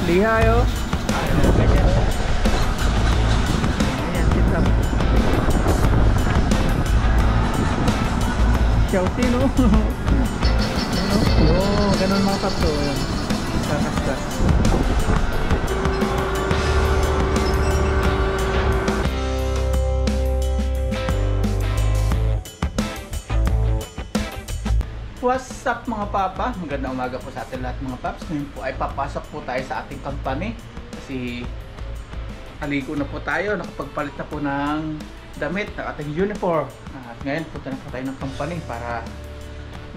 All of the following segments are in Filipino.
Lihay oh. Ayan, kita. Shouting no. Oh, ganun mga kapto. Ayan. Kakastas. What's up mga papa? Magandang umaga po sa atin lahat mga paps. Ngayon po ay papasok po tayo sa ating company kasi aligo na po tayo, nakapagpalit na po ng damit ng ating uniform. At ngayon punta na po tayo ng company para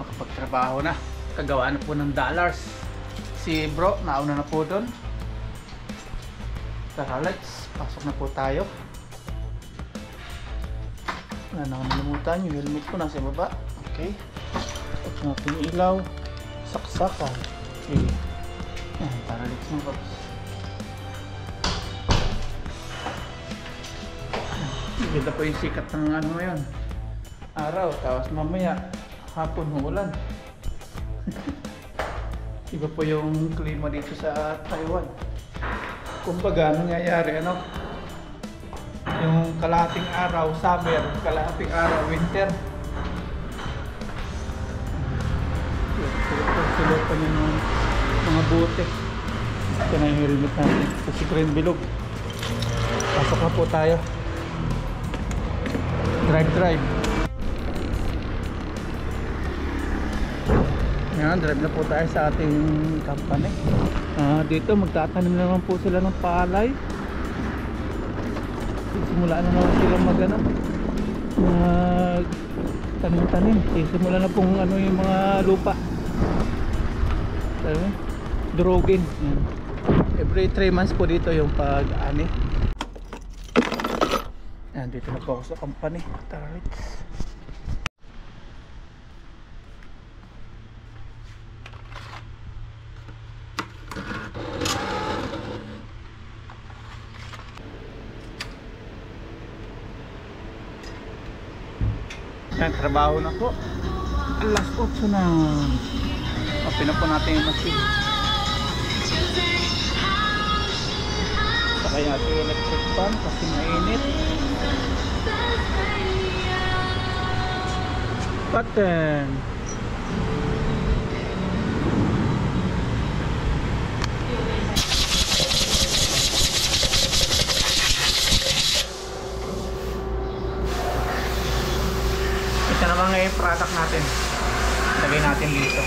makapagtrabaho na. Kagawaan na po ng dollars. Si bro, nauna na po doon. Tara, let's pasok na po tayo. Wala na nakalimutan, yung helmet ko nasa baba. Okay. Ang ating ilaw, saksakan. Okay. Ayan, para let's mo paps. Ganda po yung sikat ng ano ngayon, araw, tapos mamaya hapon umulan. Iba po yung klima dito sa Taiwan. Kumbaga nangyayari ano, yung kalahating araw summer, kalahating araw winter. Silupan niya ng mga bote. Ito na yung helmet natin. Ito si Green Bilog. Pasok na po tayo. Drive. Ayan, drive na po tayo sa ating company. Dito magtatanim naman po sila ng palay. Simula na naman sila tanim-tanim. Simula na pong ano yung mga lupa. Drogin. Every 3 months po dito yung pag-ani. Ayan, dito na po ako sa company. Tara, let's. Ayan, trabaho na po. Alas 8 na. Open na po natin yung machine. Sakay natin yung electric fan kasi mainit. Button. Ito naman ngayon yung product natin. Lagay natin dito.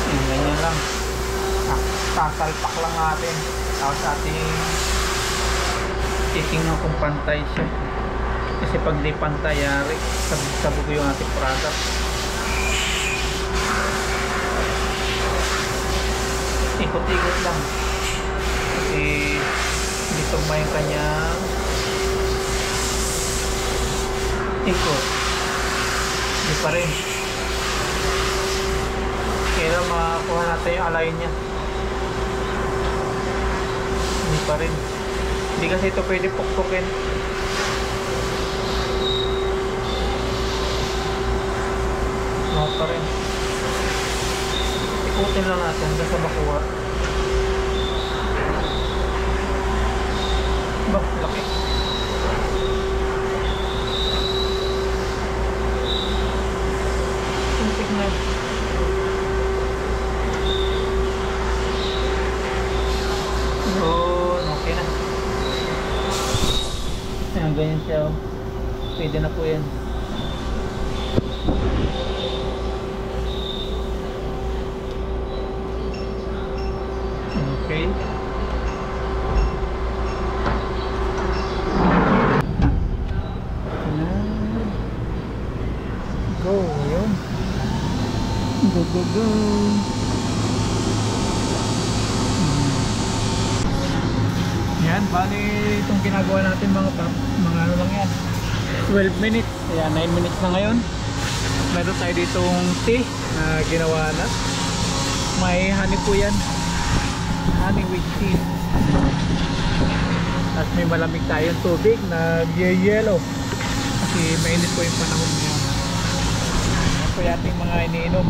Ganyan lang. Sasalpak lang natin. Tapos ating titingnan kung pantay siya. Kasi pag di pantay, sabog yung ating product. Ikot-ikot lang. Kasi hindi tugma yung kanyang ikot. Hindi pa rin. Kaya makakuha natin yung alay niya. Hindi pa rin. Hindi kasi ito pwede pukpukin. Mga pa rin. Ikutin lang natin hanggang sa makuha. Bah, laki. Tuntik na. Okay na. Ayan, ganyan siya. Pwede na po yan. Okay. Go, yun. Go. Yan, bali itong ginagawa natin mga ano lang yan, 12 minutes, ayan, 9 minutes na ngayon. Meron tayo ditong tea na ginawa na, may honey po yan, honey with tea. Tapos may malamig tayong tubig na yellow kasi mainit po yung panahon ngayon. Yan po yung ating mga iniinom.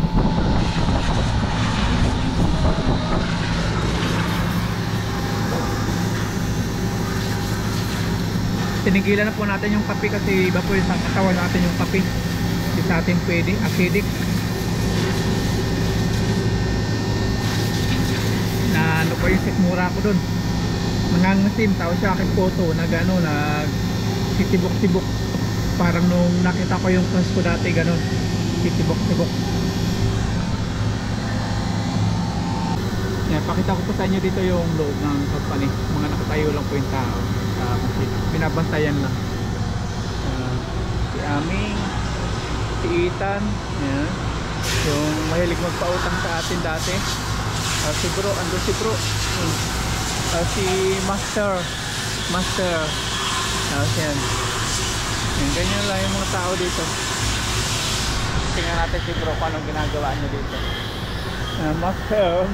Tinigilan na po natin yung kape kasi iba po yung sa katawan natin yung kape. Hindi sa atin pwede, acidic. Na ano po yung sikmura ko dun. Nangangasim, tawag siya aking photo, sitibok-tibok. Parang nung nakita ko yung crush ko dati, gano'n. Sitibok-tibok. Yan, pakita ko po sa inyo dito yung loob ng company. Mga nakatayo lang po yung tao sa makina. Binabantayan lang. Si Aming, si Ethan, yan. Yung mahilig magpautang sa atin dati. Si Bro, ando si Bro. Si Master. Yan. Yan, ganyan lang yung mga tao dito. Tingnan natin si Bro kung anong ginagawa niya dito. Master.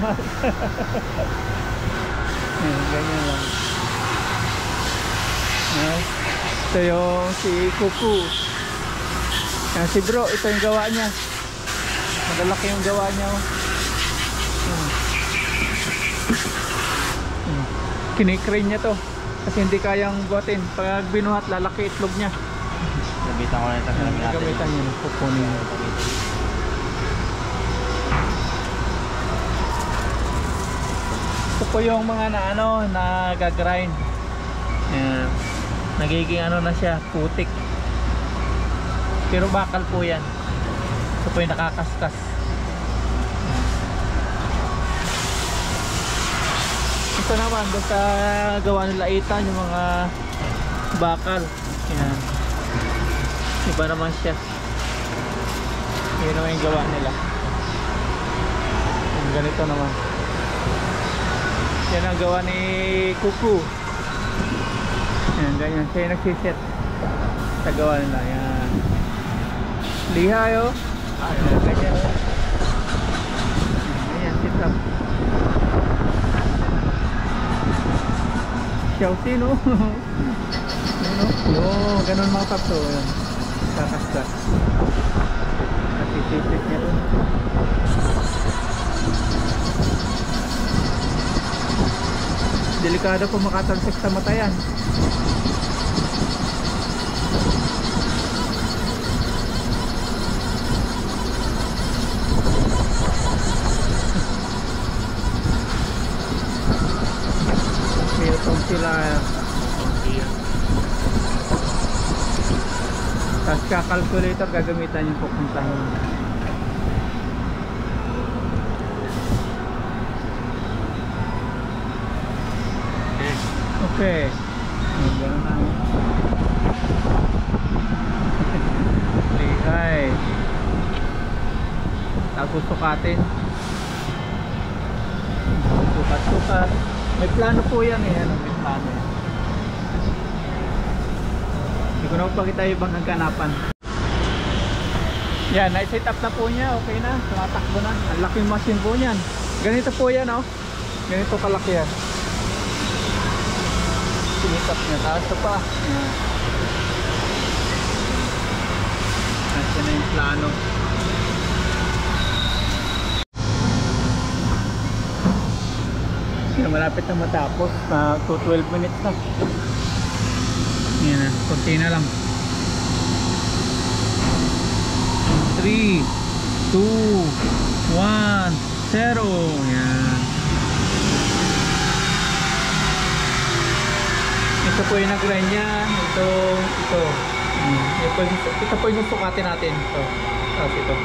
Yan, ganyan lang. Ito yung si Kuku. Yan, si Bro, ito yung gawa niya. Malalaki yung gawa niya. Kinikrane niya to kasi hindi kayang buhatin. Pag binuhat, lalaki itlog niya. Gamitan ko na ito sa namin natin. Gamitan niya, kukunin niya. Ito po yung mga nagagrind. Nagiging na siya, putik. Pero bakal po yan. Ito po yung nakakaskas. Ito naman doon sa gawa nila Ethan, yung mga bakal. Yan. Iba naman siya. Yun naman yung gawa nila. Yung ganito naman. Yan ang gawa ni Kuku. Yan, ganyan. Siya yung nagsiset sa gawa nila. Yan. Lihay oh. Yan, ganyan. Ganyan, sit up. Chelsea no. Ganun mga paps. So, yan. Kakaskas. At isisip niya dun. Delikado po makatalsik sa mata yan. Sila tapos ka-calculator gagamitan yung pupuntahan. Okay. Ganun na. Lihay. Tapos sukatin. Sukat-sukat. May plano po yan eh. May plano yan. Hindi ko na magpakita yung ibang kaganapan. Yan, na-set up na po niya. Okay na, tumatakbo na. Ang laking machine po niyan. Ganito po yan oh. Ganito kalaki yan. Sinitap niya. Taas pa. Yan. At yan na yung plano. Malapit na matapos, 12 minutes na. Yan na, konti na lang. 3, 2, 1, 0. Yan. Ito po yung nag-grind niya. Ito. Ito po yung sukatin natin. Ito. Tapos ito.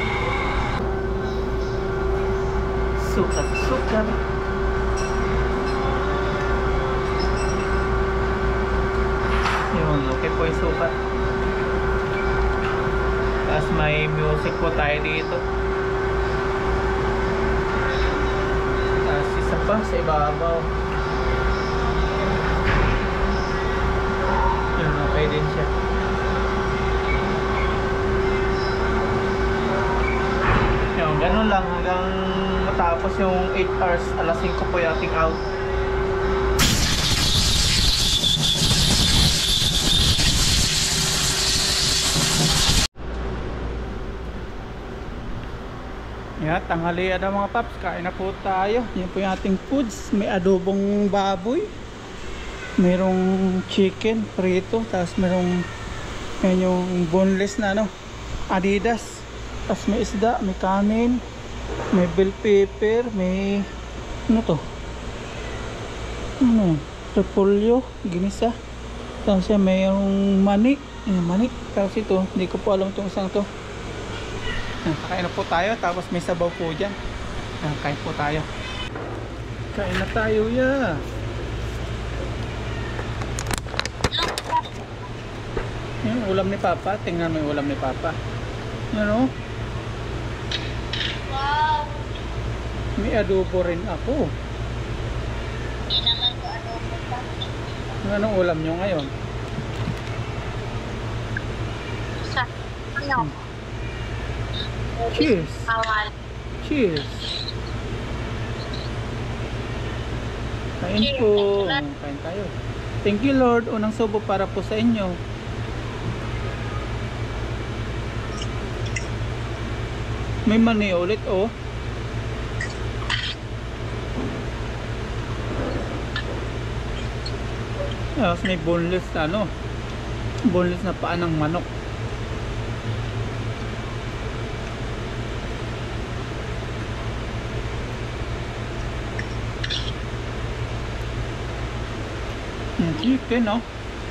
Sukat. Yun, okay po yung sukat. Tapos may music po tayo dito. Tapos isa pa sa ibabaw. Yun, okay din siya. Yun, ganun lang hanggang matapos yung 8 hours. Alas 5 po yung ating out. Yan, tanghalian na mga paps, kain na po tayo. Yan po yung ating foods. May adobong baboy. Merong chicken prito, tapos merong yung boneless na ano, Adidas. Tapos may isda, may kanin, may bell pepper, may ano to? Ano? Repolyo, ginisa. Tapos siya mayroong mani. Mani. Tapos ito, hindi ko po alam itong isang to. Kakain na po tayo, tapos may sabaw po dyan. Kain po tayo. Kain na tayo, ya. Yung ulam ni Papa, tingnan mo yung ulam ni Papa. Ano? Wow! May adobo rin ako. Hindi naman ko adobo pa. Anong ulam nyo ngayon? Sa ano? Cheers! Bawal. Cheers! Kain Cheers, po. thank you, Lord. Kain tayo. Thank you, Lord. Unang subo para po sa inyo. May mani ulit, oh. Tapos may boneless ano, boneless na paa ng manok. Yung chicken, oh.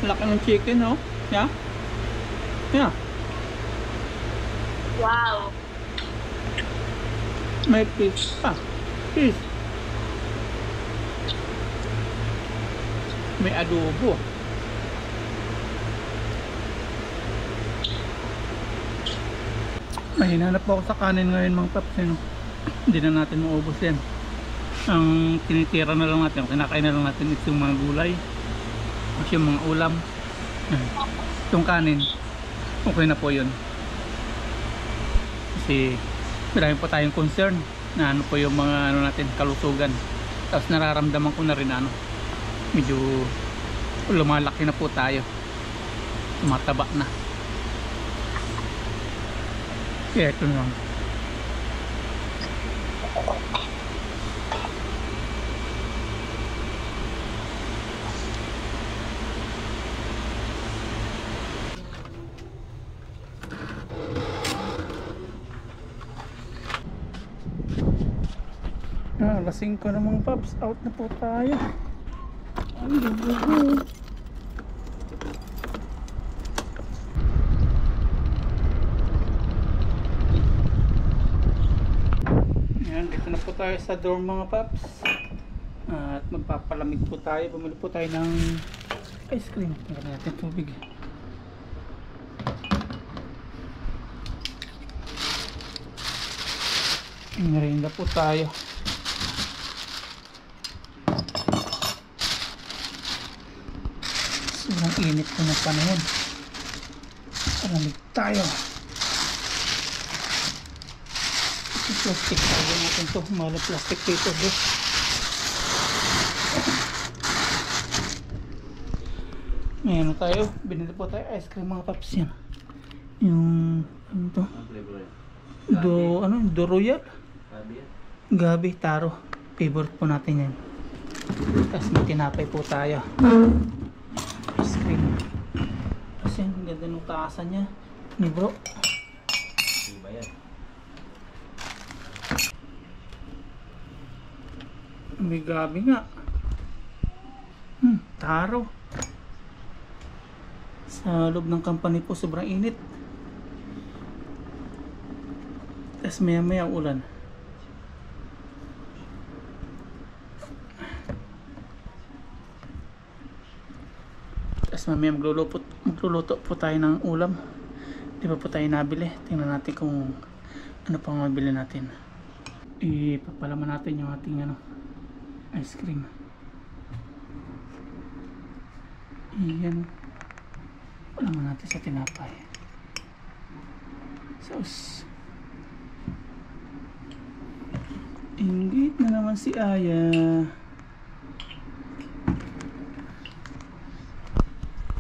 Laki ng chicken, oh. Yeah. Yeah. Wow! May fish pa. Fish. May adobo. May hinanap po ako sa kanin ngayon mga paps. Hindi na natin maubos yan. Ang tinitira na lang natin, kinakain na lang natin itong mga gulay. Kasi yung mga ulam. Itong kanin. Okay na po yun. Kasi marami po tayong concern na ano po yung mga ano natin, kalusugan. Tapos nararamdaman ko na rin ano, medyo lumalaki na po tayo, tumataba na. Kaya ito lang. Alas 5 na mga paps, out na po tayo. Ayan, dito na po tayo sa dorm mga paps. At magpapalamig po tayo. Bumili po tayo ng ice cream. Tingnan natin tubig. Merienda po tayo. Sobrang init po ng panahon. Palamig tayo. Ito plastic tayo natin to. Mahal plastic dito. Ngayon tayo. Binili po tayo ice cream mga paps yan. Yung ano to? Do Royal? Gabi, taro. Favorite po natin yan. Tapos may tinapay po tayo. Ice cream. Kasi ang ganda ng taasan niya ni bro. Iba yan. May gabi nga. Taro. Sa loob ng company po sobrang init. Tapos maya maya ulan. Tapos mamaya magluluto po tayo ng ulam. Di ba po tayo nabili? Tingnan natin kung ano pang mabili natin. Ipapalaman natin yung ating ice cream. Iyan. Palaman natin sa tinapay. Sauce. Inggit na naman si Aya.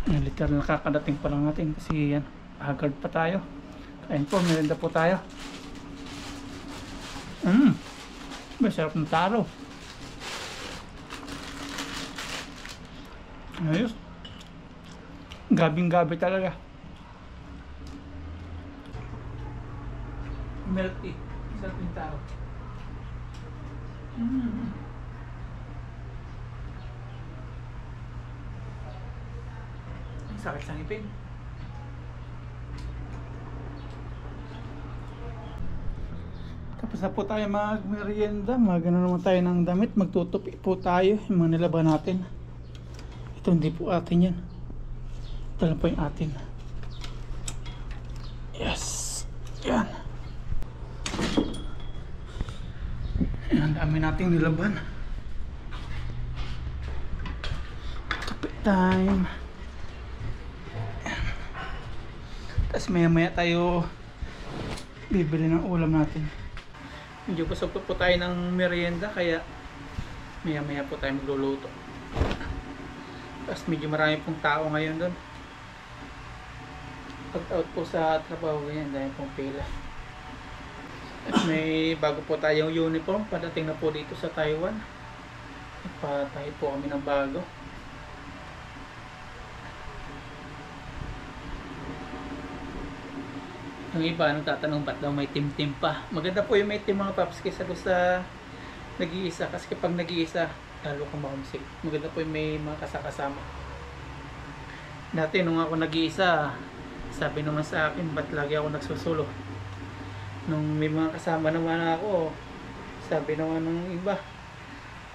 Ayan, literal nakakadating pa lang natin kasi yan, haggard pa tayo. Kain po, merenda po tayo. Masarap ng taro. Ayos. Gabing-gabi talaga. Milk tea. Sa pintaro. Ang sakit sa ngipin. Tapos na po tayo mag-merienda. Magano naman tayo ng damit. Magtutupi po tayo. Yung mga nilaban natin. Ito hindi po atin yan. Ito lang po yung atin. Yes. Yan. Yan. Ang dami nating nilaban. Tupi time. Yan. Tapos maya maya tayo bibili ng ulam natin. Medyo busog po tayo ng merienda kaya maya maya po tayo magluluto. Tapos medyo marami pong tao ngayon doon. Pag out po sa trabaho ganyan, dahil pong pila. At may bago po tayong uniform, padating na po dito sa Taiwan. Ipatahi po kami ng bago. Yung iba nagtatanong ba't daw may team-team pa. Maganda po yung may team mga paps kaysa doon sa nag-iisa. Kasi kapag nag-iisa, lalo kang mahumsik. Maganda po yung may mga kasakasama. Dati nung ako nag-iisa, sabi naman sa akin, ba't lagi ako nagsusulo? Nung may mga kasama naman ako, sabi naman ng iba,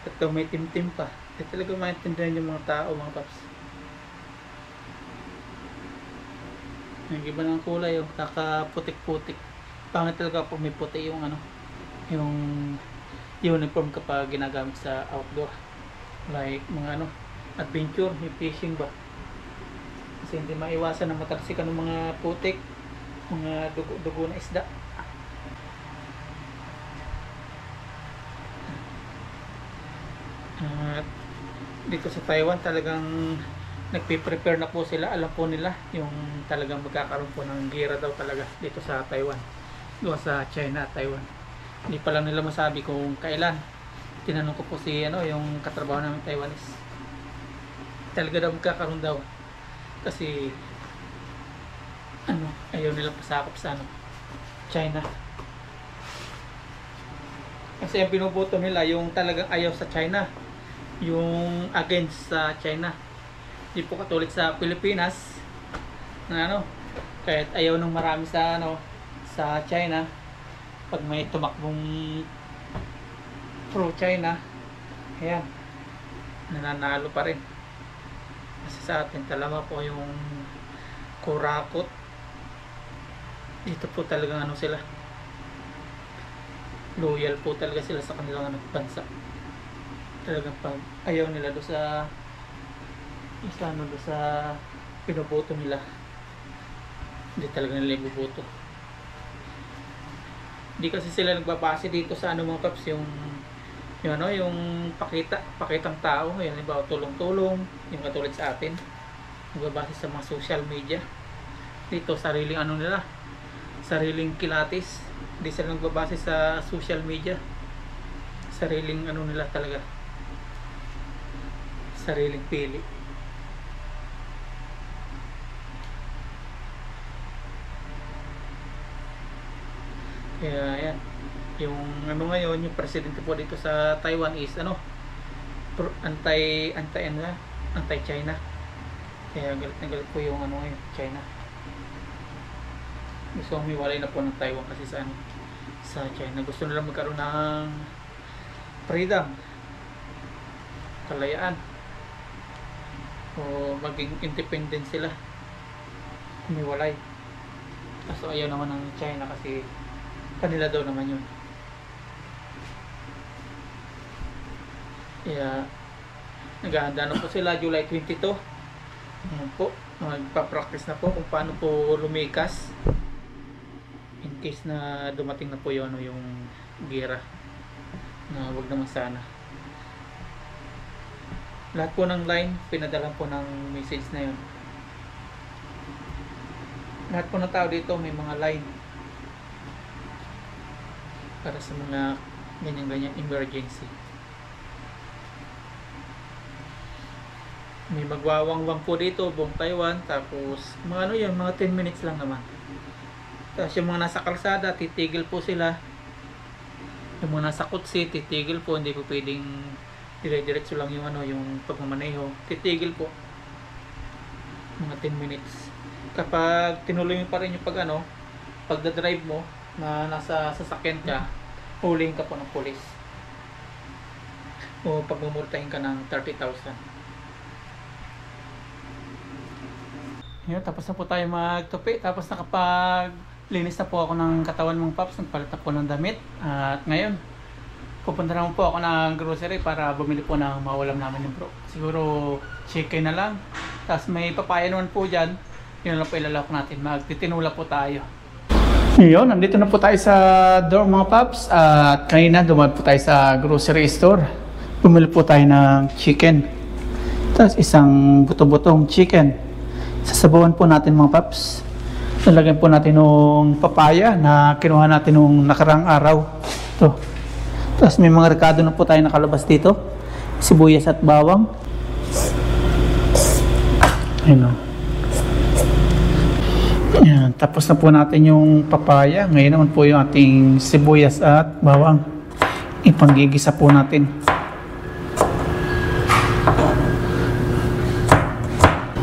ba't daw may team-team pa. Hindi talaga maintindihan yung mga tao mga paps. Yung iba ng kulay, yung kakaputik-putik. Pangit talaga pag may puti yung ano, yung uniform kapag ginagamit sa outdoor. Like mga ano, adventure, yung fishing ba. Kasi hindi maiwasan na matalsikan ng mga putik, mga dugo na isda. At dito sa Taiwan talagang nagpe-prepare na po sila, alam po nila yung talagang magkakaroon po ng gera daw talaga dito sa Taiwan, doon sa China at Taiwan. Hindi pa lang nila masabi kung kailan. Tinanong ko po si ano, yung katrabaho namin Taiwanese, talaga daw magkakaroon daw kasi ano, ayaw nilang pasakop sa ano, China. Kasi ang pinuboto nila yung talagang ayaw sa China, yung against sa China. Hindi po katulad sa Pilipinas na ano, kahit ayaw ng marami sa ano, sa China, pag may tumakbong pro China, ayan, nananalo pa rin. Kasi sa atin talaga po yung kurakot. Dito po talagang ano sila, loyal po talaga sila sa kanilang ano, bansa. Talagang pag ayaw nila do sa ano, do sa pinuboto nila, hindi talaga nila ibuboto. Hindi kasi sila nagbabase dito sa ano mga paps, yung ano, yung pakitang tao, yan, halimbawa tulong-tulong, yung katulad sa atin, nagbabase sa mga social media. Dito sariling ano nila, sariling kilatis, hindi sila nagbabase sa social media, sariling ano nila talaga, sariling pili. Kaya yan, yung ano ngayon, yung presidente po dito sa Taiwan is ano, anti-China. Kaya galit na galit po yung ano ngayon, China. Gusto humiwalay na po ng Taiwan kasi sa ano, sa China. Gusto nila magkaroon ng freedom, kalayaan, o maging independent sila, humiwalay. Kaso ayaw naman ng China kasi kanila daw naman yun. Kaya naghahanda na po sila July 22. Ayan po, magpa-practice na po kung paano po lumikas in case na dumating na po yun, yung gera, na wag naman sana. Lahat po ng line pinadala po ng message na yun. Lahat po ng tao dito may mga line para sa mga ganyan-ganyan emergency. May magwawangwang po dito, buong Taiwan. Tapos, mga ano yun, mga 10 minutes lang naman. Tapos yung mga nasa kalsada, titigil po sila. Yung mga nasa kutsi, titigil po. Hindi po pwedeng dire-diretso lang yung ano, yung pagmamaneho. Titigil po. Mga 10 minutes. Kapag tinuloy mo pa rin yung pagdadrive mo, na nasa sasakyan ka, hulihin ka po ng pulis. O pagmumultahin ka ng 30,000. Yun, tapos na po tayo magtupi. Tapos nakapag-linis na po ako ng katawan mong paps. Nagpalit na po ng damit. At ngayon, pupunta naman po ako ng grocery para bumili po ng maulam namin ng bro. Siguro chicken na lang. Tapos may papaya naman po dyan. Yun lang po ilalawak natin. Magtitinula po tayo. Yun, nandito na po tayo sa door mga paps. At kanina dumaan po tayo sa grocery store. Bumili po tayo ng chicken. Tapos isang buto-butong chicken. Sasabawan po natin mga paps. Lalagyan po natin ng papaya na kinuha natin nung nakarang araw. Ito. Tapos may mga rekado na po tayo nakalabas dito. Sibuyas at bawang. Ayun o. Ayan. Tapos na po natin yung papaya. Ngayon naman po yung ating sibuyas at bawang. Ipanggigisa po natin.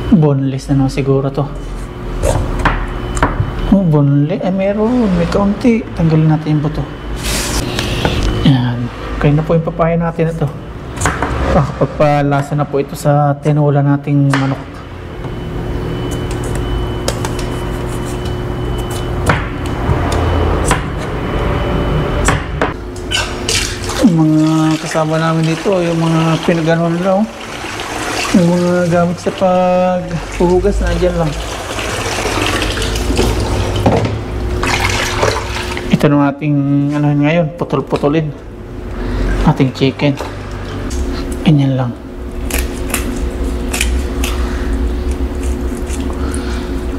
Boneless na naman siguro to. Oh, boneless. Meron. May kaunti. Tanggalin natin yung buto. Yan. Kaya na po yung papaya natin na to. Pagpalasa na po ito sa tinula nating manok. Yung mga kasama namin dito, yung mga pinagano nila, yung mga gamit sa paghuhugas na dyan lang. Ito na ating ano ngayon, putol-putulin ating chicken. Ganyan lang.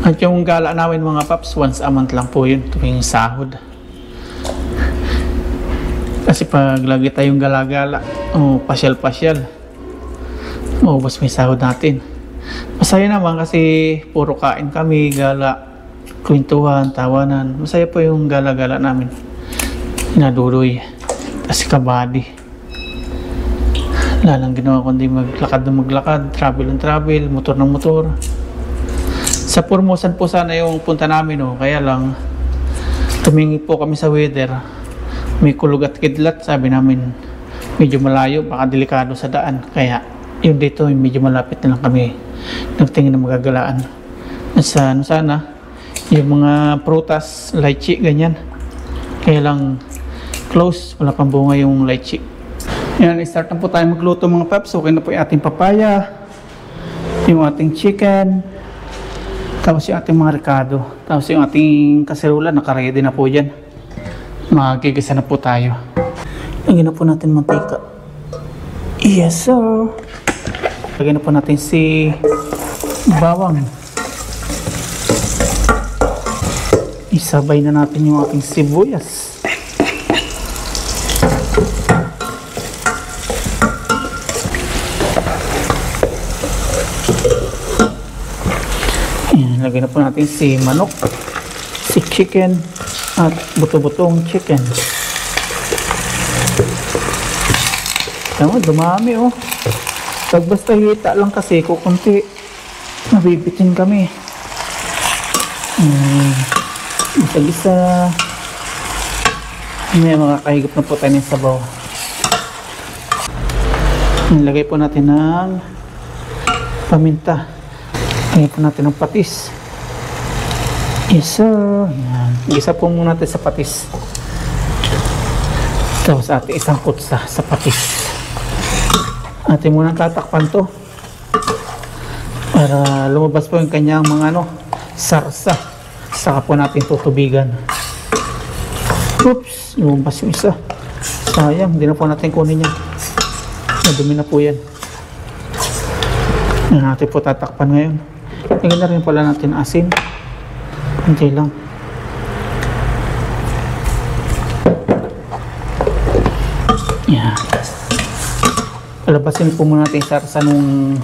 At yung gala namin mga paps, once a month lang po yun, tuwing sahod. Kasi pag lagi tayong gala-gala o pasyal-pasyal, maubos may sahod natin. Masaya naman kasi puro kain kami, gala, kwentuhan, tawanan. Masaya po yung gala-gala namin. Naduloy. Kasi kabady. Wala lang ginawa kundi maglakad na maglakad, travel ng travel, motor ng motor. Sa Formosan po sana yung punta namin, kaya lang tumingi po kami sa weather. May kulog at kidlat, sabi namin medyo malayo, baka delikado sa daan. Kaya yung dito, medyo malapit na lang kami nagtingin na magagalaan. At sana yung mga prutas, lychee, ganyan. Kaya lang close, wala pang bunga yung lychee. Yan, start na po tayo magluto mga paps. Okay na po yung ating papaya, yung ating chicken, tapos yung ating mga ricado, tapos yung ating kaserula, nakaready na po dyan. Magigisa na po tayo. Lagyan na po natin mantika. Yes sir. Lagyan na po natin si bawang. Isabay na natin yung ating sibuyas. Ayan, lagyan na po natin si manok, si chicken, at buto-butong chicken. Tama, dumami oh. Pag basta hita lang kasi, kukunti, nabibitin kami. Isa-isa. May makakahigop na po tayo ng sabaw. Nilagay po natin ng paminta. Lagay po natin ng patis. Yes sir. Yan. Isa po muna natin sa patis. Tapos ating isang kutsa sa patis. Ating muna tatakpan to para lumabas po yung kanyang mga sarsa. Saka po natin tutubigan. Oops, lumabas yung isa. Sayang, hindi na po natin kunin yan. Madumi na po yan. Yan natin po tatakpan ngayon. Lagyan na rin pala natin asin. Kunti lang. Yan. Palabasin po muna natin sarsa nung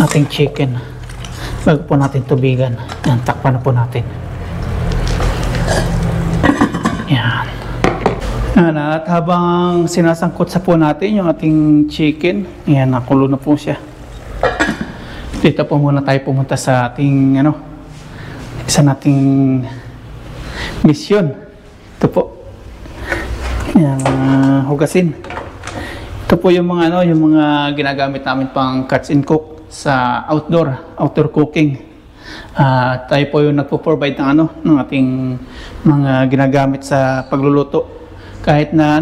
ating chicken. Bago po natin tubigan. Yan, takpan na po natin. Yan. Yan, at habang sinasangkot sa po natin yung ating chicken, yan, nakulo na po siya. Dito po muna tayo pumunta sa ating, isa nating misyon. Ito po. Yan, hugasin. Ito po yung mga yung mga ginagamit namin pang cuts and cook sa outdoor cooking. Tayo po yung nagpo-provide ng ating mga ginagamit sa pagluluto. Kahit na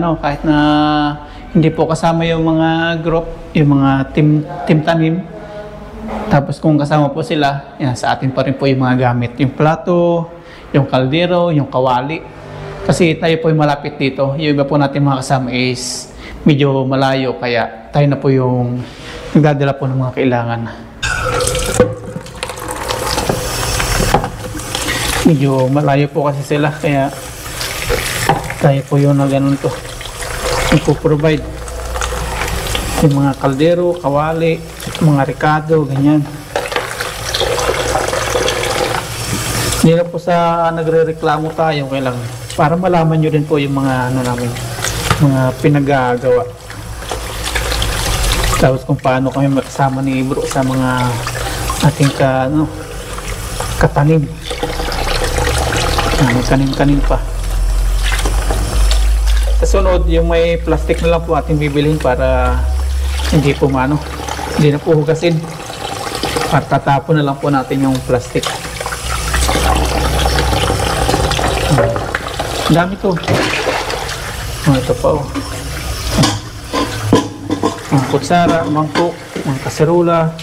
hindi po kasama yung mga group, yung mga team tanim. Tapos kung kasama po sila, yan, sa atin pa rin po yung mga gamit. Yung plato, yung kaldero, yung kawali. Kasi tayo po yung malapit dito. Yung iba po natin mga kasama is medyo malayo, kaya tayo na po yung nagdadala po ng mga kailangan. Medyo malayo po kasi sila, kaya tayo po yung nagpo-provide. Yung mga kaldero, kawali, mga ricado, ganyan. Hindi na po sa nagre-reklamo tayo, kailangan para malaman nyo din po yung mga namin, mga pinagagawa. Tapos kung paano kami makasama ni bro sa mga ating katanim. Kanin-kanin pa. Sa sunod, yung may plastic na lang po ating bibilhin para hindi po hindi na po hugasin. At tatapon na lang po natin yung plastic. Ang dami to. Ito pa mga kutsara, mangkok, mga kaserula.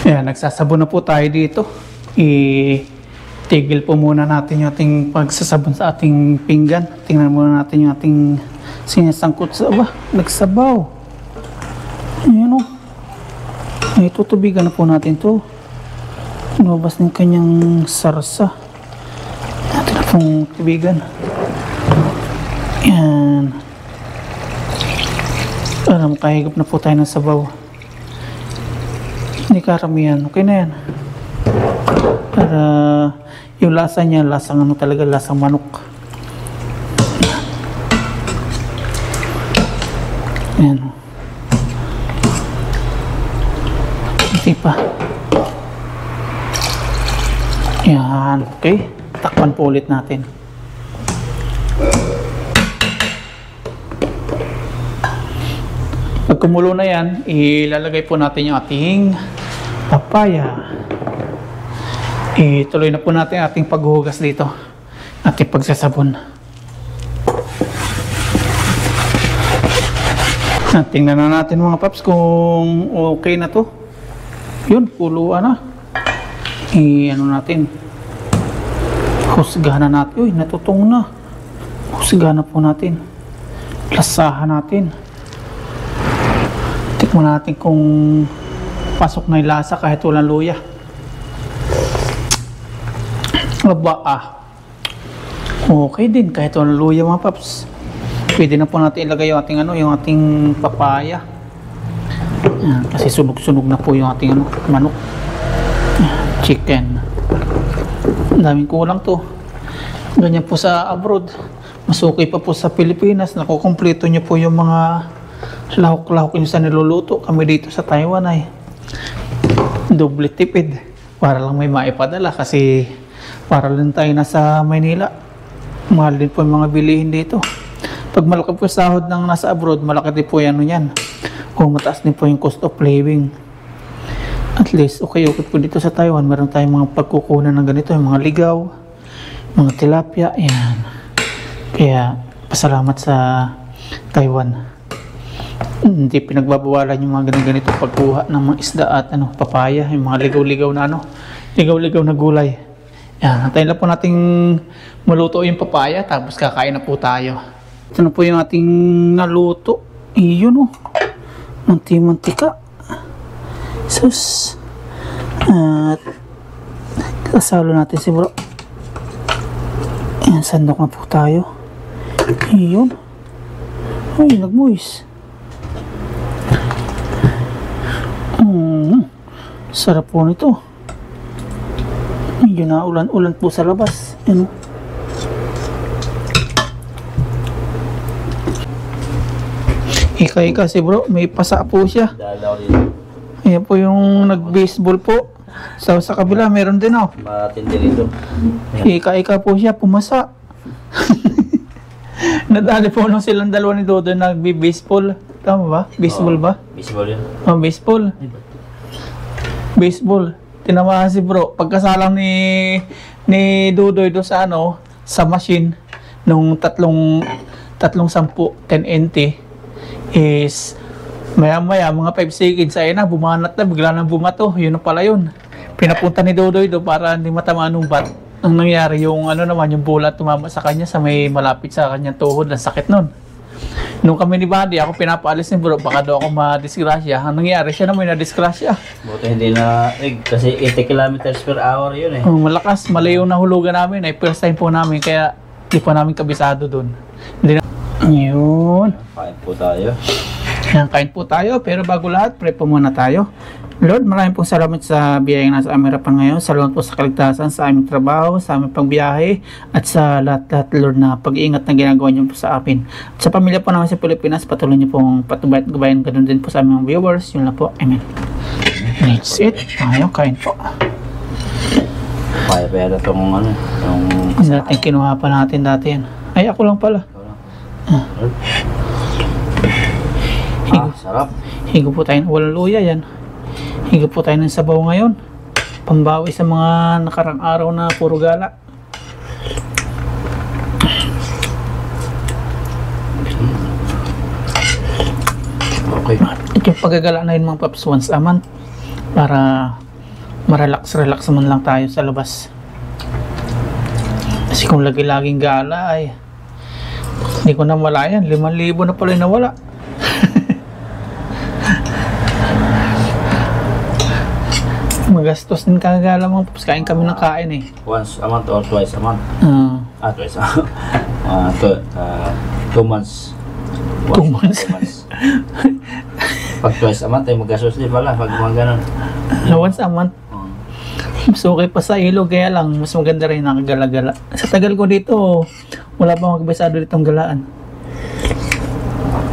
Ayan, nagsasabon na po tayo dito. Itigil po muna natin yung ating pagsasabon sa ating pinggan. Tingnan muna natin yung ating sinasangkot sa nagsabaw. Ayan ay tutubigan na po natin to. Lumabas ng kanyang sarsa. Natin na pong tubigan. Yan. Para makahigop na po tayo ng sabaw. Hindi karamihan. Okay na yan. Para yung lasa niya, lasang talaga, lasang manok. Yan. Hindi pa. Yan. Okay. Takpan po ulit natin. Pag kumulo na yan, ilalagay po natin yung ating papaya. Ituloy na po natin ating paghuhugas dito. Ating pagsasabon. Tingnan na natin mga paps kung okay na to. Yun, puluan na. Natin. Husgahan na natin. Uy, natutong na. Husgahan na po natin. Lasahan natin. Tikman natin kung pasok na yung lasa kahit walang luya. Okay din kahit walang luya mga paps. Pwede na po natin ilagay yung ating yung ating papaya. Yan, kasi sunog-sunog na po yung ating manok. Yan, chicken. Ang daming kulang to. Ganyan po sa abroad. Masuki pa po sa Pilipinas. Nakukumpleto nyo po yung mga lahok-lahok yung sa niluluto. Kami dito sa Taiwan ay doble tipid para lang may maipadala, kasi para lang tayo nasa Maynila, mahal din po yung mga bilihin dito. Pag malaki po sahod ng nasa abroad, malaki din po yan kung mataas din po yung cost of living. At least okay po dito sa Taiwan, meron tayong mga pagkukunan ng ganito, yung mga ligaw, mga tilapia, yan. Kaya pasalamat sa Taiwan. Hindi pinagbabawalan yung mga ganito pagkuha ng mga isda at papaya, yung mga ligaw-ligaw na ligaw-ligaw na gulay. Yan, antayin lang po nating maluto yung papaya, tapos kakain na po tayo. Ito na po yung ating naluto. Iyon mantika. Sus. At kasalo natin si bro. Yan, sandok na po tayo. Iyon. Ay, nagmuis. Sarap po nito. Medyo na ulan-ulan po sa labas. Ano? Ika-ika si bro, may pasa po siya. Dalaw dito. Ayan po yung nag-baseball po. Sa kabila, meron din oh. Matindi dito. Ika-ika po siya, pumasa. Nadali po nung silang dalawa ni Dodo nagbi-baseball. Tama ba? Baseball ba? Baseball yun. Oh, baseball. Baseball. Tinamaan si bro. Pagkasalang ni Dudoy do sa ano, sa machine nung tatlong 10 NT is maya mga 5 seconds ay na bumanat na, bigla nang bumato. Yun na pala yun. Pinapunta ni Dudoy do para hindi matamaan ng bat. Ang nangyari yung ano naman, yung bola tumama sa kanya sa may malapit sa kanyang tuhod. Ang sakit nun. Nung kami ni Buddy, ako pinapaalis ni bro, baka daw ako madisgrasya. Ang nangyari, siya naman nadisgrasya. Buti hindi na, kasi 80 kilometers per hour yun eh. Malakas, malayo na hulugan namin. Ay first time po namin, kaya di pa namin kabisado dun. Hindi na. Yun. Kain po tayo. Yan, kain po tayo. Pero bago lahat, pray po muna tayo. Lord, maraming pong salamat sa biyayang nasa aming harapan ngayon. Salamat po sa kaligtasan, sa aming trabaho, sa aming pagbiyahe, at sa lahat-lahat, Lord, na pag-iingat na ginagawa niyo po sa amin. At sa pamilya po namin sa Pilipinas, patuloy niyo pong patubay at gabayan. Ganun din po sa aming viewers. Yun lang po. Amen. That's it. Tayo, kain po. Kaya pera itong ano, yung... Dating kinuha pa natin dati yan. Ay, ako lang pala. Sarap. Higo po tayo. Walang luya yan. Higo po tayo ng sabaw ngayon. Pambawi sa mga nakarang araw na puro gala. Okay. Ito yung paggagala na yun mga paps once a month. Para ma-relax man lang tayo sa labas. Kasi kung lagi-laging gala ay hindi ko na malayan. 5,000 na pala yung nawala. Magastos din kagala mga paps. Kain kami ng kain eh. Once a month or twice a month? Twice a month. 2 months. 2 months. 2 months. Pag twice a month ay magastos din pala. Pag mga ganun. Once a month. Mas okay pa sa ilog, kaya lang mas maganda rin nakagala-gala. Sa tagal ko dito, wala pa magbasado ditong galaan.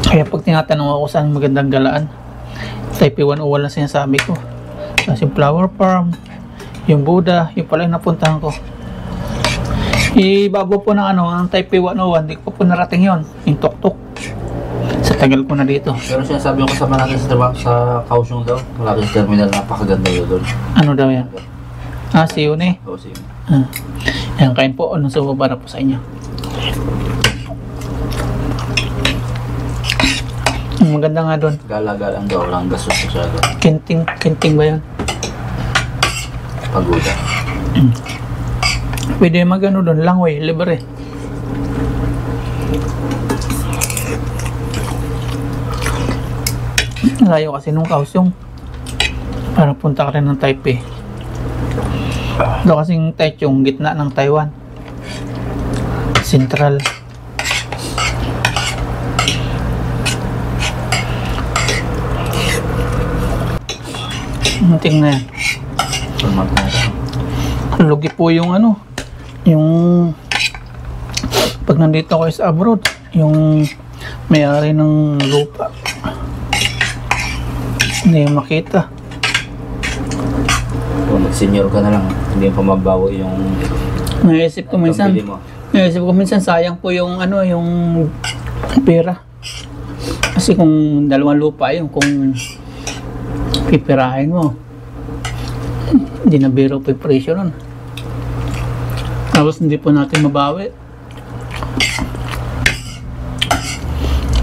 Kaya pag tinatanong ako saan magandang galaan, Taipei 101 lang sinasabi ko. Tapos yung flower farm, yung Buddha, yung pala yung napuntahan ko. Ibabaw po ng ano, ang Taipei 101, di ko pa po narating yun, yung Tok-Tok. Sa tagal ko na dito. Pero sinasabi ko kasama natin sa trabaho sa Kaohsiung daw. Malapit sa terminal, napakaganda yun doon. Ano daw yan? See you ne. Oo, sige. Yan, kain po. Anong subo para po sa inyo? Ang maganda nga doon. Gala-galang daw, walang gastos masyado. Kinting ba yun? Pagoda. Pwede mag-ano doon, langway, libre. Layo kasi nung Kaohsiung. Parang punta ka rin ng Taipei. Ito kasing Taichung, gitna ng Taiwan. Central. Tingnan yan. Lugi po yung ano, yung pag nandito ako sa abroad, yung may-ari ng lupa hindi yung makita. Kung mag-senior ka na lang, hindi pa mabawo yung Naisip ko minsan sayang po yung ano, yung pera. Kasi kung dalawang lupa yun, kung pipirahin mo, hindi na biro po yung presyo nun. Tapos hindi po natin mabawi.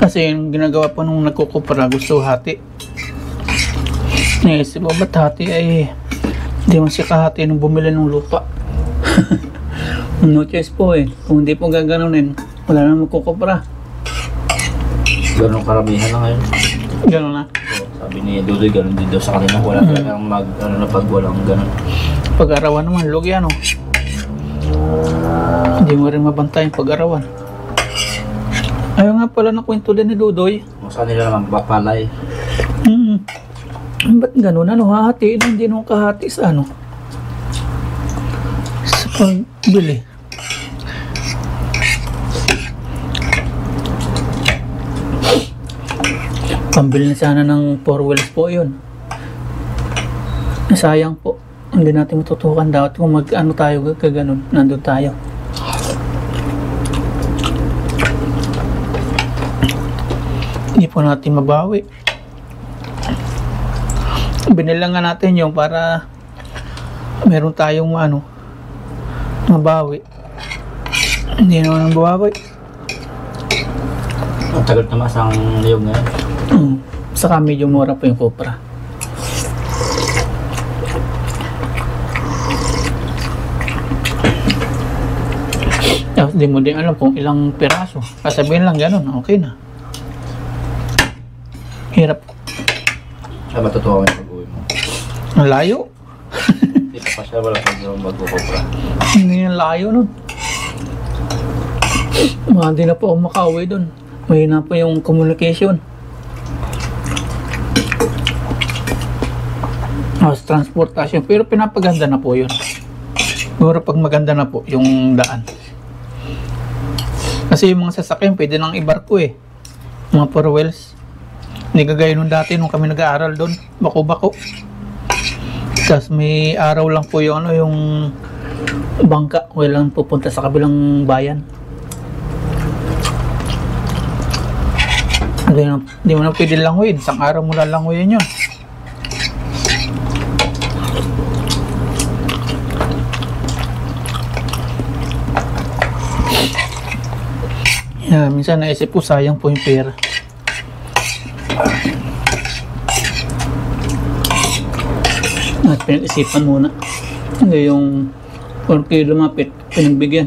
Kasi yung ginagawa po nung nagkukupra, gusto hati. Naisip ko, ba't hati ay hindi man siya kahati nung bumili ng lupa. No choice po eh. Kung hindi po gaganunin, wala na magkukupra. ganun karamihan na ngayon. Ganun na. So, sabi ni Dudoy, ganun din daw sa kanila. Wala talagang ano na pag walang ganun. Pag-arawan naman, lugi ano. Hindi mo rin mabantay yung pag-arawan. Ayaw nga pala na kwento din ni Dudoy. Kung sa nila naman, papalay. Ba't ganun? Ano, hahatiin? Hindi nung kahati sa ano? Sa pagbili. Pambili na sana ng 4 wheels po yun. Sayang po. Hindi natin matutukan dapat kung mag-ano tayo kaganon. Nandun tayo. Hindi po natin mabawi. Binilang nga natin yung para meron tayong ano, mabawi. Hindi naman mabawi. Ang tagal na masang niyog ngayon. Saka medyo mura po yung Cupra. Tapos di mo din alam kung ilang piraso. Kasabihin lang gano'n, okay na. Hirap. Siya matutuwa mo yung pag-uwi mo. Ang layo. Hindi pa siya wala pag mag-upopra. Hindi yung layo nun. Hindi na po ako makauwi dun. Mahina po yung communication. Transportation. Pero pinapaganda na po yun. Siguro pag maganda na po yung daan. Kasi yung mga sasakyan pwede nang ibarko eh. Mga 4 wheels. Hindi kagaya nung dati nung kami nag-aaral doon. Bako-bako. Tapos may araw lang po yung ano, yung bangka. Walang pupunta sa kabilang bayan. Hindi mo na pwede languyin. Isang araw mo lang languyin yun. Yeah, minsan naisip ko sayang po yung pera. At pinag-isipan muna. Hindi yung 4 kilo lumapit, pinagbigyan.